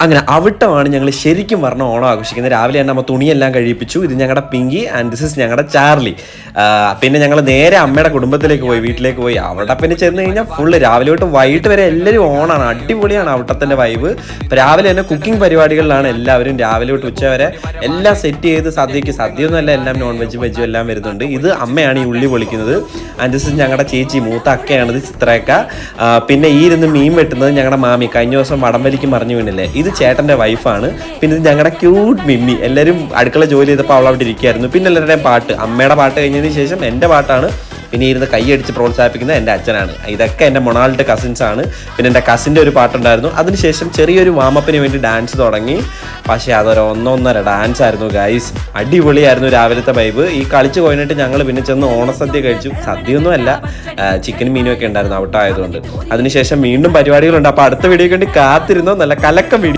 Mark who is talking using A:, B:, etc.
A: അങ്ങനെ അവിട്ടമാണ് ഞങ്ങൾ ശരിക്കും പറഞ്ഞ ഓണം ആഘോഷിക്കുന്നത്. രാവിലെ തന്നെ നമ്മൾ തുണിയെല്ലാം കഴിപ്പിച്ചു. ഇത് ഞങ്ങളുടെ പിങ്കി ആൻഡ് ദിസ് ഇസ് ഞങ്ങളുടെ ചാർലി. പിന്നെ ഞങ്ങൾ നേരെ അമ്മയുടെ കുടുംബത്തിലേക്ക് പോയി, വീട്ടിലേക്ക് പോയി. അവിടെ പിന്നെ ചെന്ന് കഴിഞ്ഞാൽ ഫുള്ള് രാവിലെ തൊട്ട് വൈകിട്ട് വരെ എല്ലാവരും ഓണാണ്. അടിപൊളിയാണ് അവിട്ടത്തിൻ്റെ വൈബ്. ഇപ്പോൾ രാവിലെ തന്നെ കുക്കിംഗ് പരിപാടികളിലാണ് എല്ലാവരും. രാവിലെ തൊട്ട് ഉച്ച വരെ എല്ലാം സെറ്റ് ചെയ്ത് സദ്യയൊന്നുമല്ല, എല്ലാം നോൺ വെജും വെജും എല്ലാം വരുന്നുണ്ട്. ഇത് അമ്മയാണ് ഈ ഉള്ളി പൊളിക്കുന്നത്. ആൻഡ് ദിസ് ഇസ് ഞങ്ങളുടെ ചേച്ചി, മൂത്ത അക്കയാണിത്, ചിത്രക്ക. പിന്നെ ഈ ഇരുന്ന് മീൻ വെട്ടുന്നത് ഞങ്ങളുടെ മാമി, കഴിഞ്ഞ ദിവസം വടംവലിക്ക് മറിഞ്ഞു വീണില്ലേ, ഇത് ചേട്ടൻ്റെ വൈഫാണ്. പിന്നെ ഇത് ഞങ്ങളുടെ ക്യൂട്ട് മിമ്മി. എല്ലാവരും അടുക്കള ജോലി ചെയ്തപ്പോൾ അവൾ അവിടെ ഇരിക്കുകയായിരുന്നു. പിന്നെ എല്ലാവരുടെയും പാട്ട്, അമ്മയുടെ പാട്ട് കഴിഞ്ഞതിന് ശേഷം എൻ്റെ പാട്ടാണ്. പിന്നെ ഇരുന്ന് കൈയടിച്ച് പ്രോത്സാഹിപ്പിക്കുന്നത് എൻ്റെ അച്ഛനാണ്. ഇതൊക്കെ എൻ്റെ മൊണാൾട്ട് കസിൻസ് ആണ്. പിന്നെ എൻ്റെ കസിൻ്റെ ഒരു പാട്ടുണ്ടായിരുന്നു. അതിനുശേഷം ചെറിയൊരു വാമപ്പിന് വേണ്ടി ഡാൻസ് തുടങ്ങി. പക്ഷേ അതൊരു ഒന്നൊന്നര ഡാൻസ് ആയിരുന്നു ഗൈസ്. അടിപൊളിയായിരുന്നു രാവിലത്തെ വൈബ്. ഈ കളിച്ച് കഴിഞ്ഞിട്ട് ഞങ്ങൾ പിന്നെ ചെന്ന് ഓണസദ്യ കഴിച്ചു. സദ്യയൊന്നും അല്ല, ചിക്കനും മീനും ഒക്കെ ഉണ്ടായിരുന്നു അവിട്ടായതുകൊണ്ട്. അതിനുശേഷം വീണ്ടും പരിപാടികളുണ്ട്. അപ്പോൾ അടുത്ത വീഡിയോയ്ക്ക് വേണ്ടി കാത്തിരുന്നോ. നല്ല കലക്കം വീഡിയോ.